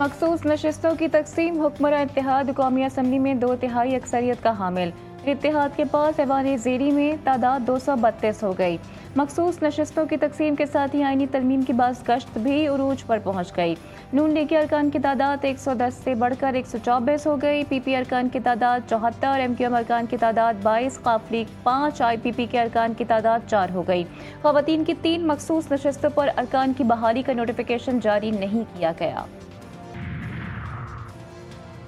मखसूस नशिस्तों की तकसीम। हुक्मरान इत्तेहाद कौमी असम्बली में 2/3 अक्सरियत का हामिल। इत्तेहाद के पास ऐवान ज़ेरी में तादाद 232 हो गई। मखसूस नशिस्तों की तकसीम के साथ ही आईनी तरमीम की बाज़गश्त भी उरूज पर पहुँच गई। नून लीग के अरकान की तादाद 110 से बढ़कर 124 हो गई। PP अरकान की तादाद 74, MQM अरकान की तादाद 22, काफ लीग 5, IPP के अरकान की तादाद 4 हो गई। ख़वातीन की 3 मखसूस नशिस्तों पर अरकान की बहाली का नोटिफिकेशन जारी नहीं किया गया।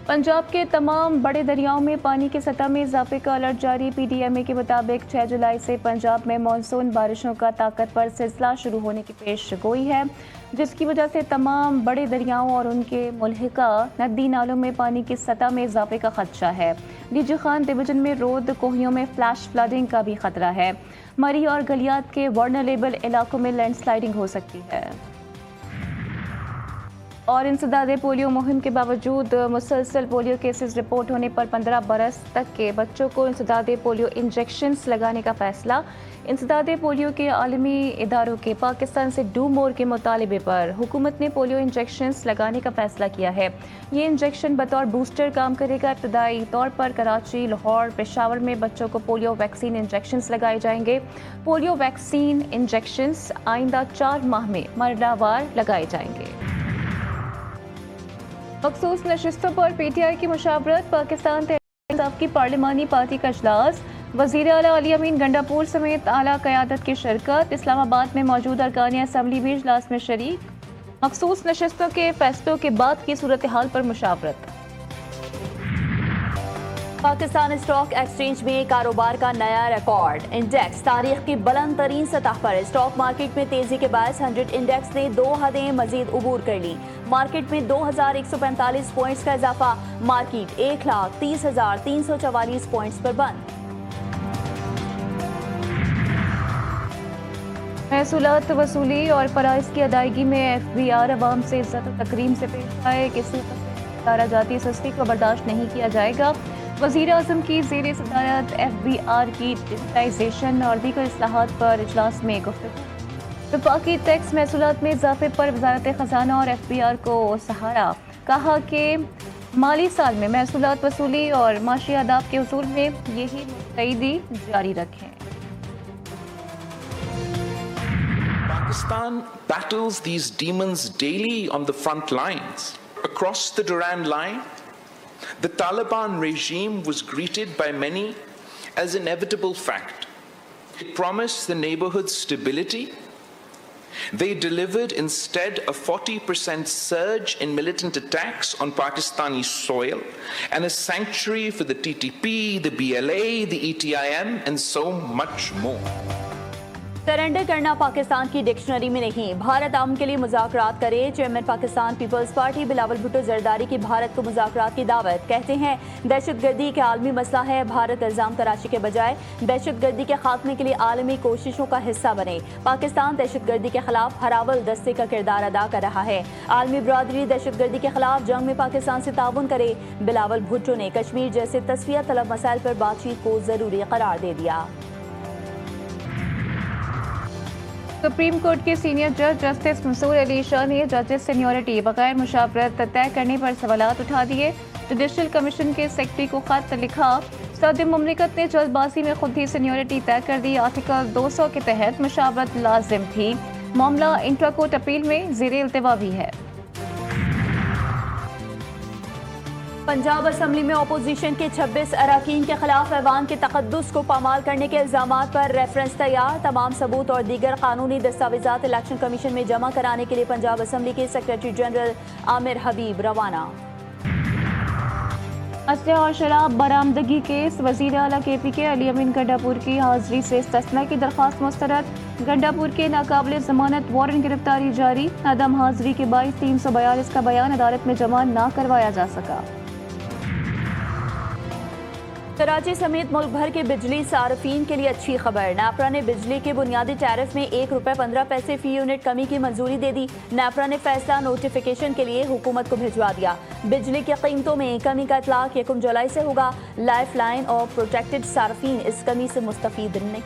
पंजाब के तमाम बड़े दरियाओं में पानी की सतह में इजाफे का अलर्ट जारी। PDMA के मुताबिक 6 जुलाई से पंजाब में मानसून बारिशों का ताकतवर सिलसिला शुरू होने की पेश गोई है, जिसकी वजह से तमाम बड़े दरियाओं और उनके मुल्हिका नदी नालों में पानी की सतह में इजाफे का खदशा है। डीजी खान डिवीजन में रोद कोहियों में फ्लैश फ्लडिंग का भी खतरा है। मरी और गलियात के वर्नरेबल इलाकों में लैंडस्लाइडिंग हो सकती है। और इंसदादे पोलियो मुहिम के बावजूद मुसलसल पोलियो केसेस रिपोर्ट होने पर 15 बरस तक के बच्चों को इंसदादे पोलियो इंजेक्शन्स लगाने का फैसला। इंसदादे पोलियो के आलमी इदारों के पाकिस्तान से डू मोर के मुतालिबे पर हुकूमत ने पोलियो इंजेक्शन्स लगाने का फैसला किया है। ये इंजेक्शन बतौर बूस्टर काम करेगा। इब्तदाई तौर पर कराची, लाहौर, पेशावर में बच्चों को पोलियो वैक्सीन इंजेक्शन्स लगाए जाएंगे। पोलियो वैक्सीन इंजेक्शन्स आइंदा 4 माह में मरहलावार लगाए जाएंगे। मखसूस नशिस्तों पर PTI की मुशावरत। पाकिस्तान तहरीक इंसाफ की पार्लिमानी पार्टी का इजलास। वज़ीर आला अली अमीन गंडापुर समेत आला क़यादत की शिरकत। इस्लामाबाद में मौजूद अरकान असम्बली भी इजलास में शरीक। मखसूस नशिस्तों के फैसलों के बाद की सूरत हाल पर मुशावरत। पाकिस्तान स्टॉक एक्सचेंज में कारोबार का नया रिकॉर्ड। इंडेक्स तारीख की बुलंद तरीन सतह पर। स्टॉक मार्केट में तेजी के बायस 100 इंडेक्स ने 2 हदें मजीद उबूर कर ली। मार्केट में 2145 पॉइंट्स का इजाफा। मार्केट 1,30,344 पॉइंट्स पर बंद। महसूलात वसूली और फराइज की अदायगी में FBR अवाम से इज्जत और तकरीम से पेश आए। किसी तरह जाती सस्ती को बर्दाश्त नहीं किया जाएगा। वज़ीर आज़म की ज़ेर सदारत FBR की डिजिटाइजेशन और दीगर इस्लाहात पर इजलास में गुफ्तगू। वफाकी टैक्स महसूलात में इजाफे पर वज़ारत ख़ज़ाना और FBR को सहारा। कहा कि माली साल में महसूलात वसूली और माशी आदाब के उसूल में यही मुस्तैदी जारी रखें। Pakistan battles these demons daily on the front lines. Across the Durand Line, the Taliban regime was greeted by many as an inevitable fact. It promised the neighborhood stability. They delivered instead a 40% surge in militant attacks on Pakistani soil and a sanctuary for the TTP, the BLA, the ETIM, and so much more. Surrender करना पाकिस्तान की dictionary में नहीं। भारत अमन के लिए मुज़ाकरात करे। Chairman Pakistan Peoples Party Bilawal Bhutto Zardari की भारत को मुज़ाकरात की दावत। कहते हैं दहशतगर्दी के आलमी मसला है। भारत इल्ज़ाम तराशी के बजाय दहशतगर्दी के खात्मे के लिए आलमी कोशिशों का हिस्सा बने। पाकिस्तान दहशतगर्दी के खिलाफ हरावल दस्ते का किरदार अदा कर रहा है। आलमी बरादरी दहशतगर्दी के खिलाफ जंग में पाकिस्तान से ताउन करे। बिलावल भुट्टो ने कश्मीर जैसे तस्फिया तलब मसाइल पर बातचीत को ज़रूरी करार दे दिया। सुप्रीम कोर्ट के सीनियर जज जस्टिस मंसूर अली शाह ने जजेस सीनियरिटी बगैर मुशावरत तय करने पर सवालात उठा दिए। जुडिशल कमीशन के सेक्रेटरी को खत लिखा। सदर मुमलिकत ने जल्दबाजी में खुद ही सीनियरिटी तय कर दी। आर्टिकल 200 के तहत मुशावरत लाजिम थी। मामला इंट्रा कोर्ट अपील में ज़ेरे इल्तिवा भी है। पंजाब असम्बली में अपोजिशन के 26 अराकीन के खिलाफ ऐवान के तकद्दुस को पामाल करने के इल्जामात पर रेफरेंस तैयार। तमाम सबूत और दीगर कानूनी दस्तावेजात इलेक्शन कमीशन में जमा कराने के लिए पंजाब असम्बली के सेक्रेटरी जनरल आमिर हबीब रवाना। असलहा और शराब बरामदगी केस। वज़ीर आला KP के अली अमीन गंडापुर की हाजिरी से इस्तिस्ना की दरख्वास्त मुस्तरद। गंडापुर के नाकाबिल जमानत वारंट गिरफ्तारी जारी। अदम हाजिरी के बाइस 342 का बयान अदालत में जमा ना करवाया जा सका। कराची समेत मुल्क भर के बिजली सार्फिन के लिए अच्छी खबर। नेपरा ने बिजली के बुनियादी टैरिफ में ₹1.15 फी यूनिट कमी की मंजूरी दे दी। नेपरा ने फैसला नोटिफिकेशन के लिए हुकूमत को भिजवा दिया। बिजली की कीमतों में कमी का इतलाक 1 जुलाई से होगा। लाइफ लाइन और प्रोटेक्टेड सार्फिन इस कमी से मुस्तफीद नहीं।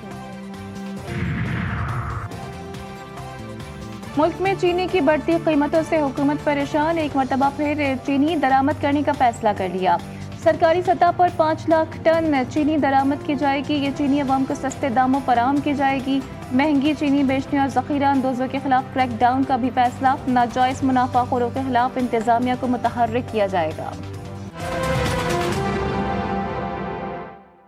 मुल्क में चीनी की बढ़ती कीमतों से हुकूमत परेशान, एक मरतबा फिर चीनी दरामद करने का फैसला कर लिया। सरकारी सतह पर 5 लाख टन चीनी दरामद की जाएगी। ये चीनी अवाम को सस्ते दामों फराहम की जाएगी। महंगी चीनी बेचने और ज़ख़ीरा अंदोज़ों के खिलाफ क्रैकडाउन का भी फैसला। नाजायज़ मुनाफाखोरों के खिलाफ इंतज़ामिया को मुतहर्रिक किया जाएगा।